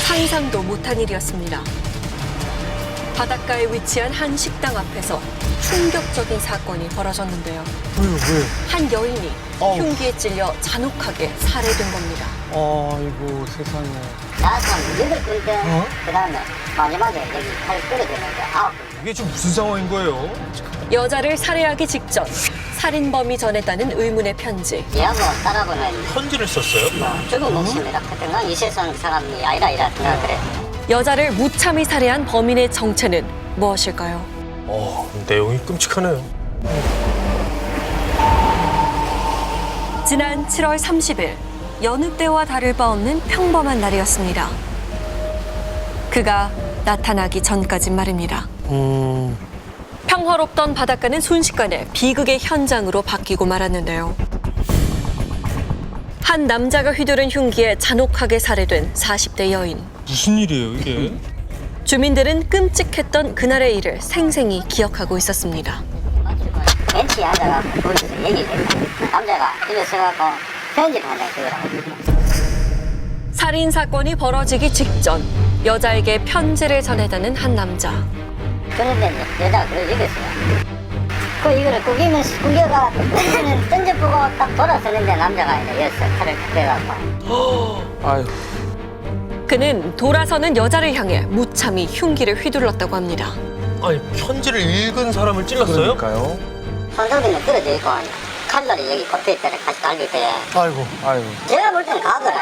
상상도 못한 일이었습니다. 바닷가에 위치한 한 식당 앞에서 충격적인 사건이 벌어졌는데요. 왜요? 한 여인이 어우. 흉기에 찔려 잔혹하게 살해된 겁니다. 아이고 세상에. 나한 8군데, 어? 그 다음에 마지막에 여기 팔 끊어졌는데 9군. 이게 지금 무슨 상황인 거예요? 여자를 살해하기 직전 살인범이 전했다는 의문의 편지. 얘하고 딸하고는 편지를 썼어요? 죽은 목숨이라 하여튼 난 이 세상 사람이 아니라 이라 생각 그래. 여자를 무참히 살해한 범인의 정체는 무엇일까요? 내용이 끔찍하네요. 지난 7월 30일 여느 때와 다를 바 없는 평범한 날이었습니다. 그가 나타나기 전까진 말입니다. 평화롭던 바닷가는 순식간에 비극의 현장으로 바뀌고 말았는데요. 한 남자가 휘두른 흉기에 잔혹하게 살해된 40대 여인. 무슨 일이에요 이게? 주민들은 끔찍했던 그날의 일을 생생히 기억하고 있었습니다. 벤치에 앉아가지고 둘이서 얘기를 했다. 남자가 집에 서갖고 편집하네 그거라고. 살인 사건이 벌어지기 직전 여자에게 편지를 전해다는 한 남자. 그런데 이제 여자가 그걸 얘기했어요. 그 이거를 구겨가 던져보고 딱 돌아서는데 남자가 이제 여기서 칼을 빼갖고. 아이고. 그는 돌아서는 여자를 향해 무참히 흉기를 휘둘렀다고 합니다. 아니 편지를 읽은 사람을 찔렀어요? 그러니까요. 손잡이는 떨어져 있고 칼날이 여기 겉에 있다가 같이 달릴 때 아이고. 제가 볼 때는 가더라.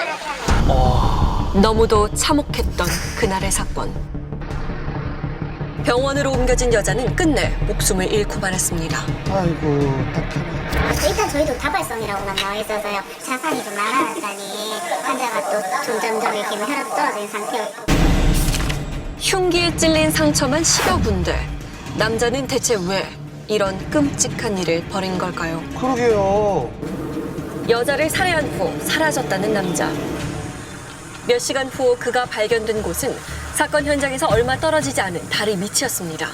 너무도 참혹했던 그날의 사건. 병원으로 옮겨진 여자는 끝내 목숨을 잃고 말았습니다. 아이고 딱하네. 일단 저희도 다발성이라고만 나와 있어서요. 자산이 좀 날아갔다니 환자가 또 점점점 이렇게 혈압 떨어진 상태였고. 흉기에 찔린 상처만 10여 군데. 남자는 대체 왜 이런 끔찍한 일을 벌인 걸까요? 그러게요. 여자를 살해한 후 사라졌다는 남자. 몇 시간 후 그가 발견된 곳은 사건 현장에서 얼마 떨어지지 않은 다리 밑이었습니다.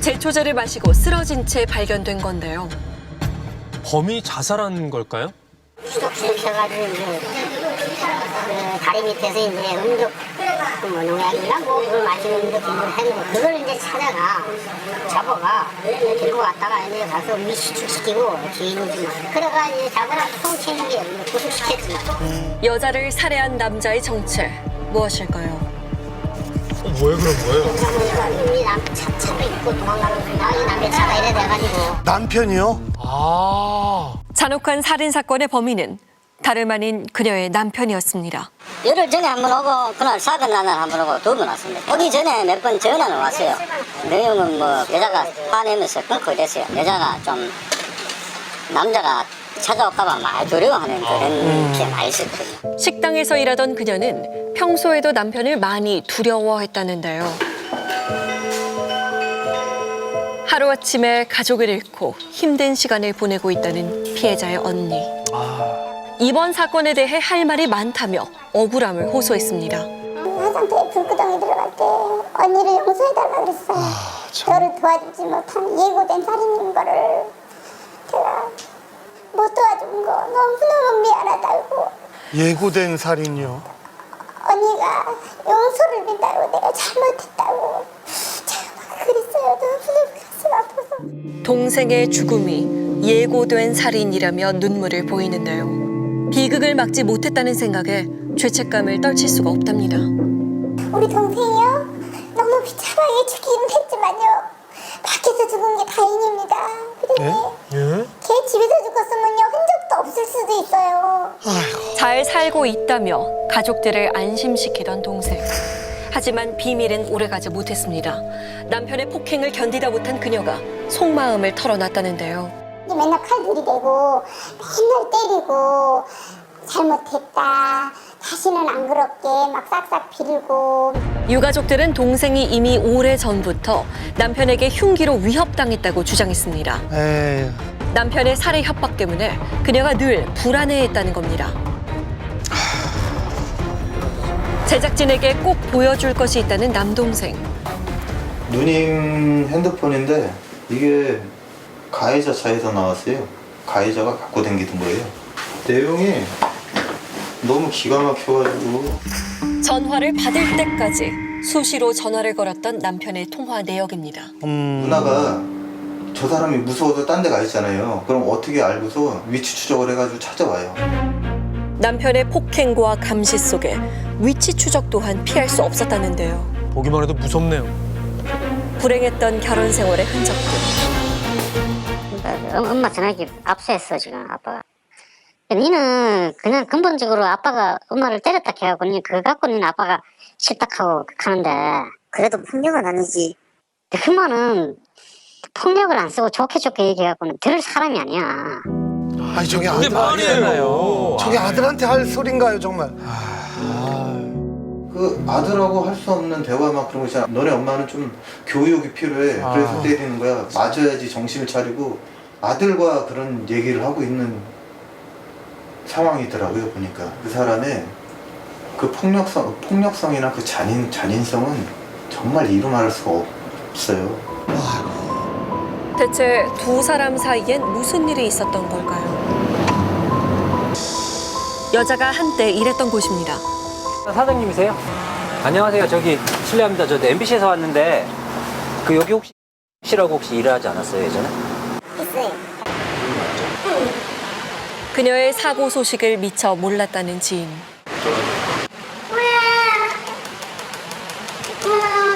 제초제를 마시고 쓰러진 채 발견된 건데요. 범인이 자살한 걸까요? 수독시켜가지고 이제 다리 밑에서 이제 음독 뭐 농약이나 뭐 그걸 마시는 거 등을 해놓고 그걸 이제 찾아가 잡아가 들고 갔다가 이제 가서 미수축시키고 주인이지 뭐 그래가 이제 잡아가 통치는 게 구속시켰지. 여자를 살해한 남자의 정체 무엇일까요? 왜 그런 거예요? 우리 남편 차로 입고 도망가는 거야. 이 남편 차가 이래 돼가지고. 남편이요? 잔혹한 살인 사건의 범인은 다름 아닌 그녀의 남편이었습니다. 열흘 전에 한 번 오고 그날 사건 난 날 한 번 오고 두 번 왔습니다. 오기 전에 몇 번 전화는 왔어요. 내용은 뭐 여자가 화내면서 끊고 이랬어요. 여자가 좀 남자가 찾아올까봐 많이 두려워하는 그런 게 많이 있었거든요. 식당에서 일하던 그녀는 평소에도 남편을 많이 두려워했다는데요. 하루아침에 가족을 잃고 힘든 시간을 보내고 있다는 피해자의 언니. 이번 사건에 대해 할 말이 많다며 억울함을 호소했습니다. 화장터에 불구덩이 들어갈 때 언니를 용서해달라 그랬어요. 저를 도와주지 못한 예고된 살인인 거를 제가 못 도와준 거 너무너무 미안하다고. 예고된 살인이요. 언니가 용서를 빈다고 내가 잘못했다고 제가 그랬어요. 너무너무 가슴 아파서. 동생의 죽음이 예고된 살인이라며 눈물을 보이는데요. 비극을 막지 못했다는 생각에 죄책감을 떨칠 수가 없답니다. 우리 동생이요? 너무 비참하게 죽기는 했지만요. 밖에서 죽은 게 다행입니다. 그런데 걔 집에서 죽었으면요 흔적도 없을 수도 있어요. 잘 살고 있다며 가족들을 안심시키던 동생. 하지만 비밀은 오래가지 못했습니다. 남편의 폭행을 견디다 못한 그녀가 속마음을 털어놨다는데요. 맨날 칼 들이대고 맨날 때리고 잘못했다. 다시는 안 그렇게 막 싹싹 비르고. 유가족들은 동생이 이미 오래전부터 남편에게 흉기로 위협당했다고 주장했습니다. 에이. 남편의 살해 협박 때문에 그녀가 늘 불안해했다는 겁니다. 제작진에게 꼭 보여줄 것이 있다는 남동생. 누님 핸드폰인데 이게 가해자 차에서 나왔어요. 가해자가 갖고 다니던 거예요. 내용이 너무 기가 막혀가지고 전화를 받을 때까지 수시로 전화를 걸었던 남편의 통화 내역입니다. 누나가 저 사람이 무서워서 딴 데 가 있잖아요. 그럼 어떻게 알고서 위치 추적을 해가지고 찾아와요. 남편의 폭행과 감시 속에 위치 추적 또한 피할 수 없었다는데요. 보기만 해도 무섭네요. 불행했던 결혼 생활의 흔적들. 엄마 전화기 압수했어 지금 아빠가. 니는 그냥 근본적으로 아빠가 엄마를 때렸다 해갖고 그거 갖고 니는 아빠가 싫다하고 하는데 그래도 폭력은 아니지. 그 말은 폭력을 안 쓰고 좋게 얘기해갖고는 들을 사람이 아니야. 아니 저게 그게 말이에요. 저게 아들한테 할 소린가요 정말? 그 아들하고 할 수 없는 대화 막 그런 거 있잖아. 너네 엄마는 좀 교육이 필요해. 그래서 때리는 거야. 맞아야지 정신을 차리고 아들과 그런 얘기를 하고 있는 상황이더라고요. 보니까 그 사람의 그 폭력성이나 그 잔인성은 정말 이루 말할 수가 없어요. 대체 두 사람 사이엔 무슨 일이 있었던 걸까요? 여자가 한때 일했던 곳입니다. 사장님이세요? 안녕하세요. 저기 실례합니다. 저 MBC에서 왔는데 그 여기 혹시라고 혹시 일하지 않았어요 예전에? 있어요. 그녀의 사고 소식을 미처 몰랐다는 지인.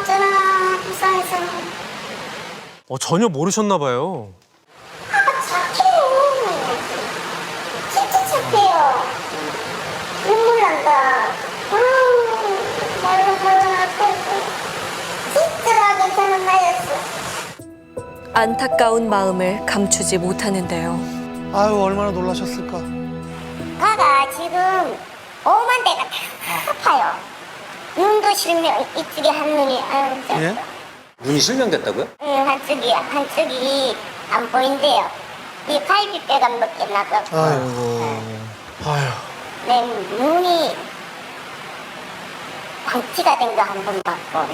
전화 불쌍해서. 전혀 모르셨나 봐요. 착해요. 진짜 착해요. 눈물 난다. 말로 진짜 괜찮은 말이었어. 안타까운 마음을 감추지 못하는데요. 아유 얼마나 놀라셨을까. 가가 지금 오만 대가 다 아파요. 눈도 실명, 이쪽에 한 눈이 아유 진짜. 예? 눈이 실명됐다고요? 응, 한쪽이 안 보인대요. 이 갈비뼈가 몇 개 나가고. 아유. 내 눈이 방치가 된 거 한 번 봤고.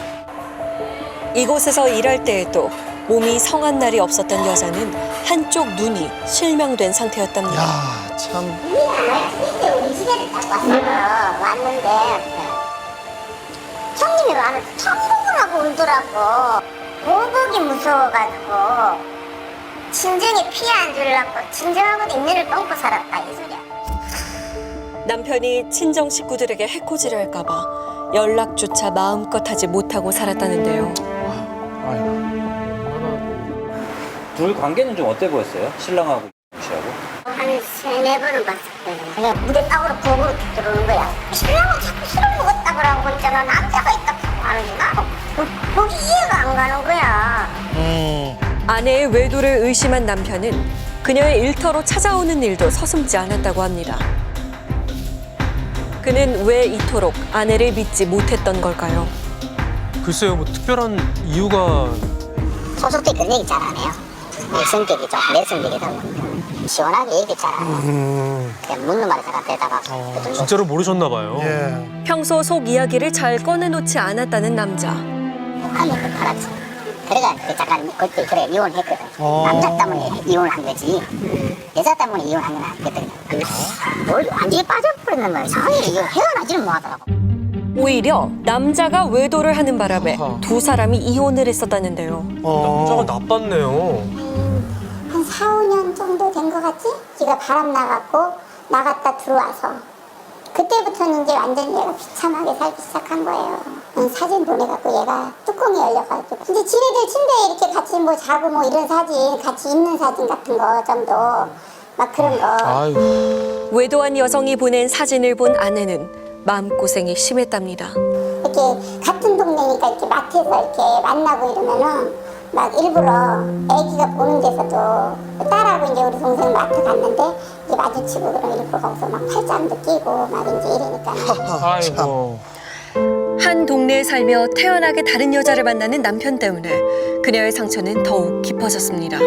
이곳에서 일할 때에도 몸이 성한 날이 없었던 여자는 한쪽 눈이 실명된 상태였답니다. 야 참. 이때 우리 집에 딱 왔어요. 왔는데 형님이 와서 천국을 하고 울더라고. 보복이 무서워가지고 친정에 피해 안 주려고 친정하고도 인연을 끊고 살았다 이 소리야. 남편이 친정 식구들에게 해코지를 할까봐 연락조차 마음껏 하지 못하고 살았다는데요. 둘 관계는 좀 어때 보였어요? 신랑하고 씨하고? 한 3-4번은 봤을 거예요. 그냥 무대 땅으로 부엌으로 들어오는 거야. 신랑은 자꾸 술을 먹었다 그러고 있잖아. 남자가 있다고 하는구나. 거기 이해가 안 가는 거야. 아내의 외도를 의심한 남편은 그녀의 일터로 찾아오는 일도 서슴지 않았다고 합니다. 그는 왜 이토록 아내를 믿지 못했던 걸까요? 글쎄요, 뭐 특별한 이유가 소속도 그 얘기 잘 안 해요. 내 성격이 좀 내성적이다. 시원하게 얘기 잘 안 해요. 그냥 묻는 말에 제가 대답하고. 그 정도. 진짜로 모르셨나 봐요. 예. 평소 속 이야기를 잘 꺼내놓지 않았다는 남자. 하면 그 팔았지. 그래가 그 잠깐 그때 그래 이혼했거든. 남자 때문에 이혼을 한 거지. 여자 때문에 이혼한 건 아니거든요. 뭘 완전히 빠져버렸는 거야. 상황이 이거 헤어나지는 못하더라고. 오히려 남자가 외도를 하는 바람에 두 사람이 이혼을 했었다는데요. 남자가 나빴네요. 한 4-5년 정도 된 것 같지? 지가 바람 나갔고 나갔다 들어와서 그때부터는 이제 완전 얘가 비참하게 살기 시작한 거예요. 사진 보내갖고 얘가 뚜껑이 열려가지고 근데 지네들 침대에 이렇게 같이 뭐 자고 뭐 이런 사진 같이 있는 사진 같은 거 정도 막 그런 거 외도한 여성이 보낸 사진을 본 아내는 마음고생이 심했답니다. 이렇게 같은 동네니까 이렇게 마트에서 이렇게 만나고 이러면은 막 일부러 애기가 보는 데서도 딸하고 이제 우리 동생 마트 갔는데 이제 마주치고 그럼 일부러 거기서 막 팔짱도 끼고 막 이제 이러니까 아이고. 한 동네에 살며 태연하게 다른 여자를 만나는 남편 때문에 그녀의 상처는 더욱 깊어졌습니다.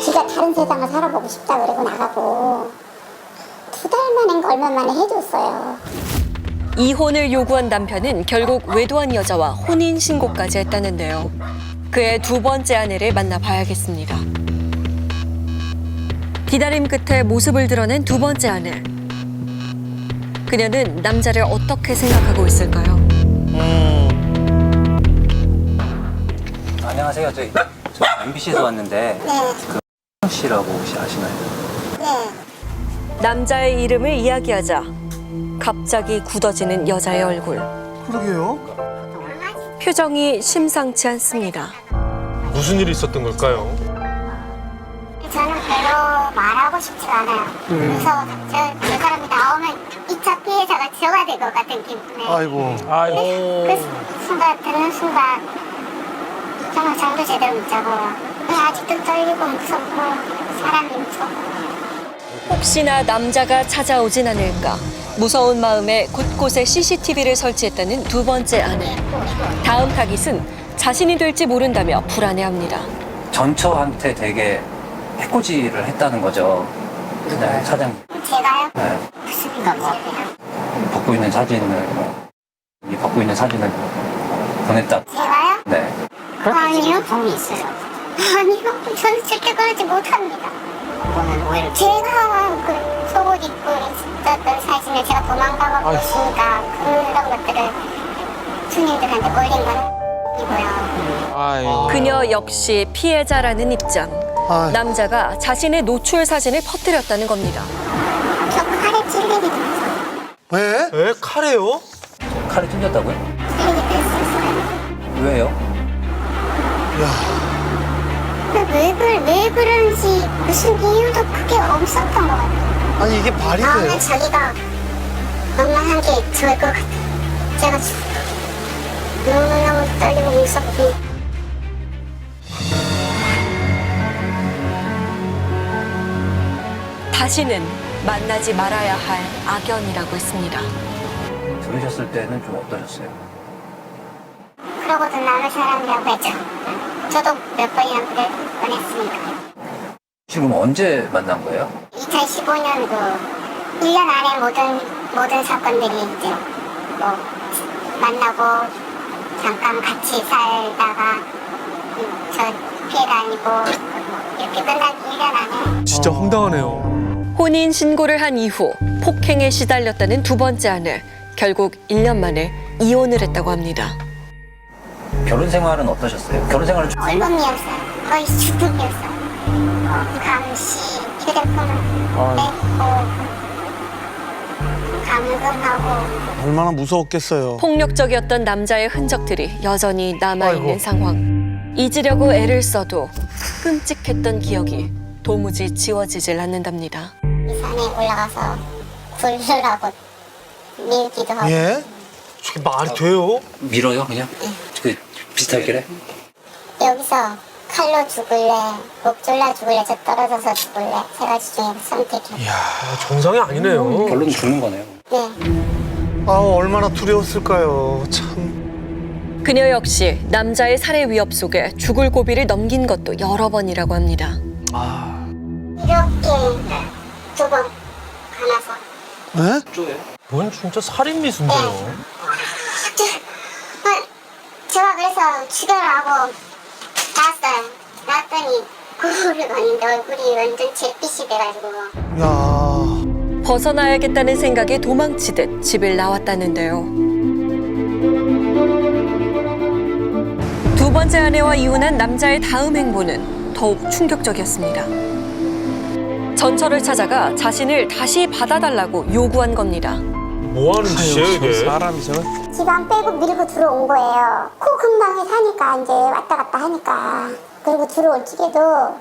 지가 다른 세상을 살아보고 싶다 그러고 나가고 2달 만인가 얼마 만에 해줬어요. 이혼을 요구한 남편은 결국 외도한 여자와 혼인신고까지 했다는데요. 그의 두 번째 아내를 만나봐야겠습니다. 기다림 끝에 모습을 드러낸 두 번째 아내. 그녀는 남자를 어떻게 생각하고 있을까요? 안녕하세요. 저 MBC에서 왔는데 네. 그 씨라고 혹시 아시나요? 네. 남자의 이름을 이야기하자 갑자기 굳어지는 여자의 얼굴. 그러게요. 표정이 심상치 않습니다. 무슨 일이 있었던 걸까요? 저는 별로 말하고 싶지가 않아요. 그래서 저 사람이 나오면 2차 피해자가 저가 될 것 같은 기분에. 아이고. 그 순간, 듣는 순간 정말 잠도 제대로 못 자고 아직도 떨리고 무섭고 사람이 무섭고. 혹시나 남자가 찾아오진 않을까 무서운 마음에 곳곳에 CCTV를 설치했다는 두 번째 아내. 다음 타깃은 자신이 될지 모른다며 불안해합니다. 전처한테 되게 해코지를 했다는 거죠. 그날 사장님. 제가요? 네. 무슨 일이세요? 벗고 있는 사진을 보냈다. 제가요? 네. 아니요. 도움이 있어요. 아니요. 저는 절대 그러지 못합니다. 제가 그 속옷 입고 있었던 사진을 제가 도망가고 있으니까 그런 것들을 손님들한테 올린 건 이고요. 그녀 역시 피해자라는 입장. 아이. 남자가 자신의 노출 사진을 퍼뜨렸다는 겁니다. 저 칼에 찔리게 됐어요. 왜? 에? 칼에요? 칼이 찔렸다고요? 찔리게 됐었어요. 왜요? 왜 그런지 무슨 이유도 크게 없었던 것 같아요. 아니 이게 말이 돼요? 다음에 자기가 만만한 게 저일 것 같아요. 제가 너무너무 떨리고 무섭고. 다시는 만나지 말아야 할 악연이라고 했습니다. 들으셨을 때는 좀 어떠셨어요? 그러고도 남의 사람이라고 했죠. 저도 몇 번이나 그럴 뻔했으니까. 지금 언제 만난 거예요? 2015년도 1년 안에 모든 사건들이 이제 뭐 만나고 잠깐 같이 살다가 저 피해 다니고 이렇게 끝나기 1년 안에. 진짜 황당하네요. 혼인 신고를 한 이후 폭행에 시달렸다는 두 번째 아내. 결국 1년 만에 이혼을 했다고 합니다. 결혼 생활은 어떠셨어요? 결혼 생활은 좀 얼음이었어요. 거의 죽음이었어요. 감시, 휴대폰을 뺏고 감금하고. 얼마나 무서웠겠어요. 폭력적이었던 남자의 흔적들이 여전히 남아있는 아이고. 상황. 잊으려고 애를 써도 끔찍했던 기억이 도무지 지워지질 않는답니다. 이 산에 올라가서 굴르라고 밀기도 하고. 예? 저게 말이 돼요? 밀어요 그냥? 그 비슷하게 그래? 여기서 칼로 죽을래, 목 졸라 죽을래, 저 떨어져서 죽을래. 세 가지 중에 선택해. 정상이 아니네요. 결론은 죽는 거네요. 네. 아우 얼마나 두려웠을까요. 참. 그녀 역시 남자의 살해 위협 속에 죽을 고비를 넘긴 것도 여러 번이라고 합니다. 이렇게 두 번 감아서. 예? 뭔 진짜 살인 미수인데요. 제가 그래서 추결하고 나왔어요. 나왔더니 거울을 봤는데 얼굴이 완전 잿빛이 돼가지고. 야. 벗어나야겠다는 생각에 도망치듯 집을 나왔다는데요. 두 번째 아내와 이혼한 남자의 다음 행보는 더욱 충격적이었습니다. 전처를 찾아가 자신을 다시 받아달라고 요구한 겁니다. 뭐 하는 짓이에요 이게? 사람이 저런. 집안 빼고 밀고 들어온 거예요. 코 근방에 사니까 이제 왔다 갔다 하니까. 그리고 들어올 적에도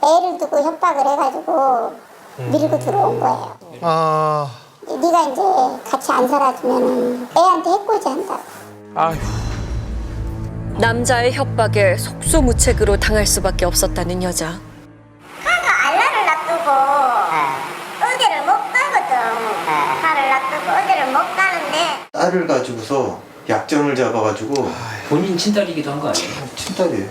애를 두고 협박을 해가지고 밀고 들어온 거예요. 아. 네가 이제 같이 안 살아주면 애한테 해코지 한다고. 아휴. 남자의 협박에 속수무책으로 당할 수밖에 없었다는 여자. 알라를 놔두고 어디를 못 가거든. 알을 놔두고 어디를 못 가는데. 딸을 가지고서 약점을 잡아가지고 본인 친딸이기도 한 거 아니에요? 친딸이에요.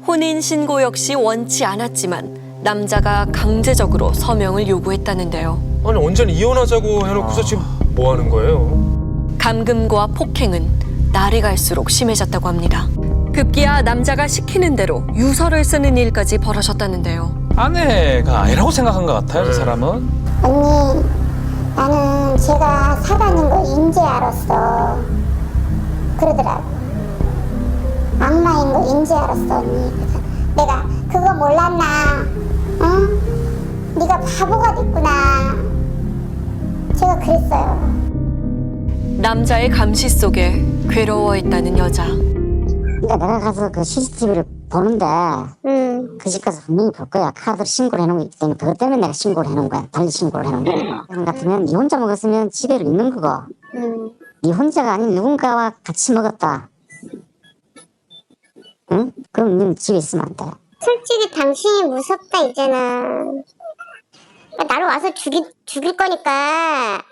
혼인 신고 역시 원치 않았지만 남자가 강제적으로 서명을 요구했다는데요. 아니 언제는 이혼하자고 해놓고서 지금 뭐 하는 거예요? 감금과 폭행은 날이 갈수록 심해졌다고 합니다. 급기야 남자가 시키는 대로 유서를 쓰는 일까지 벌어졌다는데요. 아내가 아니라고 생각한 것 같아요, 저 사람은. 언니, 나는 제가 사단인 걸 인제 알았어. 그러더라고. 악마인 걸 인제 알았어, 언니. 그래서 내가 그거 몰랐나? 어? 네가 바보가 됐구나. 제가 그랬어요. 남자의 감시 속에 괴로워했다는 여자. 그러니까 내가 가서 그 CCTV를 보는데 그 집 가서 분명히 볼 거야. 카드로 신고를 해놓은 거 있기 때문에 그것 때문에 내가 신고를 해놓은 거야. 달리 신고를 해놓은 거야. 그런 것 같으면 네 혼자 먹었으면 집에로 있는 거고 네 혼자가 아닌 누군가와 같이 먹었다. 응? 그럼 넌 집에 있으면 안 돼. 솔직히 당신이 무섭다, 이제는. 나를 와서 죽일 거니까.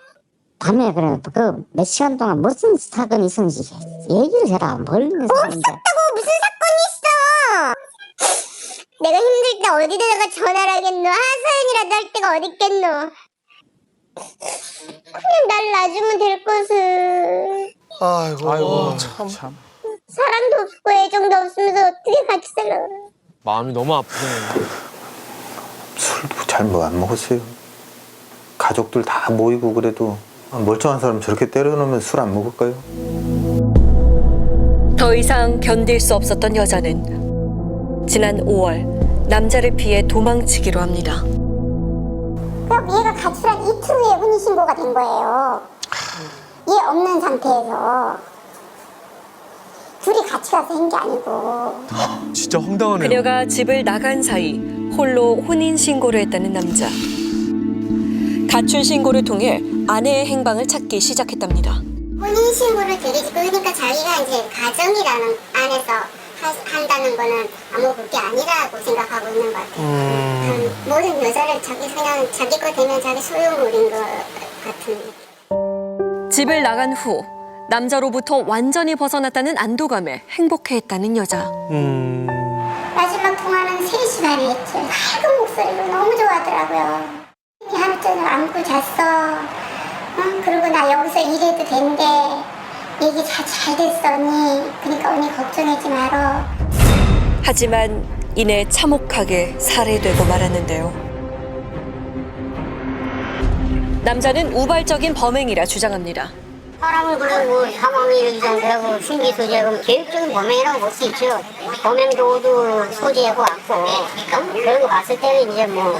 밤에 그래 그 몇 시간 동안 무슨 사건이 있었는지 얘기를 해라. 뭘 사건인데. 없었다고 무슨 사건이 있어. 내가 힘들 때 어디다가 전화를 하겠노. 하사연이라도 할 데가 어디 있겠노. 그냥 날 놔주면 될 것을. 아이고, 참. 사랑도 없고 애정도 없으면서 어떻게 같이 살아. 마음이 너무 아프네요. 술도 잘 안 먹었어요. 가족들 다 모이고 그래도 멀쩡한 사람 저렇게 때려놓으면 술 안 먹을까요? 더 이상 견딜 수 없었던 여자는 지난 5월 남자를 피해 도망치기로 합니다. 그럼 얘가 가출한 이틀 후에 혼인신고가 된 거예요. 얘 없는 상태에서. 둘이 같이 가서 한 게 아니고. 진짜 황당하네요. 그녀가 집을 나간 사이 홀로 혼인신고를 했다는 남자. 가출 신고를 통해 아내의 행방을 찾기 시작했답니다. 혼인신고를 되게 그러니까 자기가 이제 가정이라는 안에서 한다는 거는 아무 그게 아니라고 생각하고 있는 것 같아요. 모든 여자를 그냥 자기 거 되면 자기 소유물인 것 같은. 집을 나간 후 남자로부터 완전히 벗어났다는 안도감에 행복해했다는 여자. 마지막 통화는 3시간을 했지. 밝은 목소리로 너무 좋아하더라고요. 하루 종일 안고 잤어. 그리고 나 여기서 일해도 된대. 얘기 잘 됐어, 언니. 그러니까 언니 걱정하지 말어. 하지만 이내 참혹하게 살해되고 말았는데요. 남자는 우발적인 범행이라 주장합니다. 사람을 그리고 사망이 이렇게 되고 신기 소지하고 계획적인 범행이라고 볼 수 있죠. 범행도도 소지하고 왔고 그런 거 봤을 때는 이제 뭐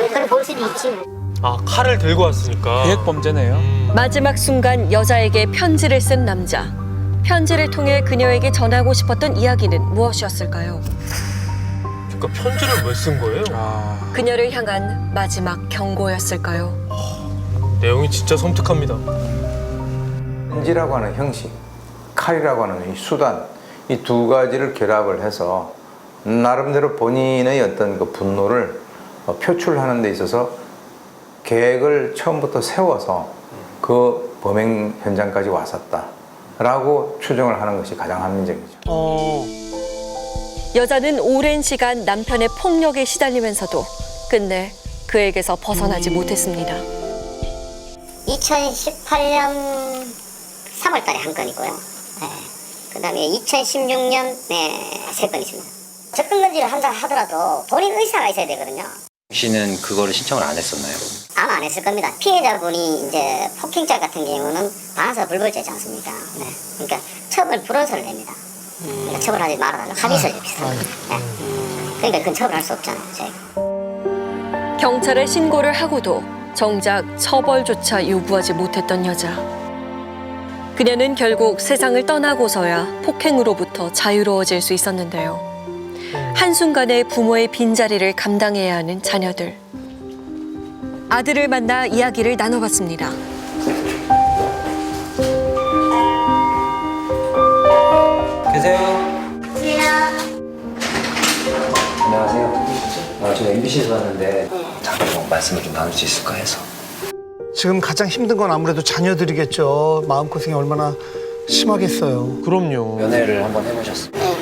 그걸 볼 수도 있지. 아, 칼을 들고 왔으니까. 계획 범죄네요. 마지막 순간 여자에게 편지를 쓴 남자. 편지를 통해 그녀에게 전하고 싶었던 이야기는 무엇이었을까요? 그러니까 편지를 왜 쓴 거예요? 그녀를 향한 마지막 경고였을까요? 내용이 진짜 섬뜩합니다. 편지라고 하는 형식, 칼이라고 하는 이 수단, 이 두 가지를 결합을 해서 나름대로 본인의 어떤 그 분노를 표출하는 데 있어서 계획을 처음부터 세워서 그 범행 현장까지 왔었다라고 추정을 하는 것이 가장 합리적이죠. 여자는 오랜 시간 남편의 폭력에 시달리면서도 끝내 그에게서 벗어나지 못했습니다. 2018년 3월 달에 한 건이고요. 네. 그 다음에 2016년 3건 있습니다. 접근금지를 한다 하더라도 본인 의사가 있어야 되거든요. 씨는 그거를 신청을 안 했었나요? 아마 안 했을 겁니다. 피해자분이 이제 폭행자 같은 경우는 반사 불벌죄지 않습니까? 네. 그러니까 처벌 불원서를 냅니다. 그러니까 처벌하지 말아달라고 합의서를 비슷합니다. 네. 그러니까 그건 처벌할 수 없잖아요. 저희가. 경찰에 신고를 하고도 정작 처벌조차 요구하지 못했던 여자. 그녀는 결국 세상을 떠나고서야 폭행으로부터 자유로워질 수 있었는데요. 한순간에 부모의 빈자리를 감당해야 하는 자녀들. 아들을 만나 이야기를 나눠봤습니다. 계세요? 안녕하세요. 저 MBC에서 왔는데 잠깐 말씀을 좀 나눌 수 있을까 해서. 지금 가장 힘든 건 아무래도 자녀들이겠죠. 마음고생이 얼마나 심하겠어요. 그럼요. 연애를 한번 해보셨어요? 네.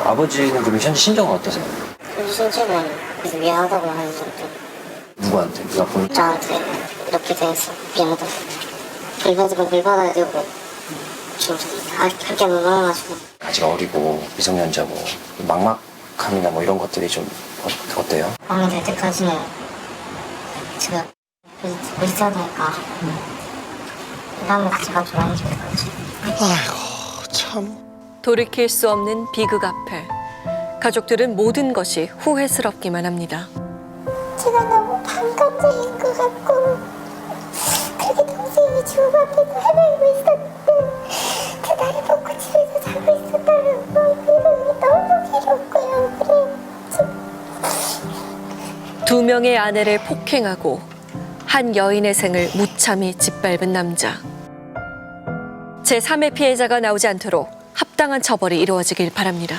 아버지는 그럼 현재 심정은 어떠세요? 신체는 미안하다고 하는 좀 누구한테? 누가 본? 저한테 이렇게 돼서 미안하다고 불만지고 불만해지고 좀 할게 너무 많아가지고 아직 어리고 미성년자고 막막함이나 뭐 이런 것들이 좀 어떤 어때요? 밤이 될 때까지는 제가 못 있어야 되니까 그 다음에 같이 가줘야지. 아이고 참. 돌이킬 수 없는 비극 앞에 가족들은 모든 것이 후회스럽기만 합니다. 제가 너무 반감자인 것 같고 그렇게 동생이 주부 앞에서 헤매고 있었는데 그 다리 뻗고 집에서 자고 있었다는 거 이름이 너무 괴롭고요. 그래 두 명의 아내를 폭행하고 한 여인의 생을 무참히 짓밟은 남자. 제3의 피해자가 나오지 않도록 합당한 처벌이 이루어지길 바랍니다.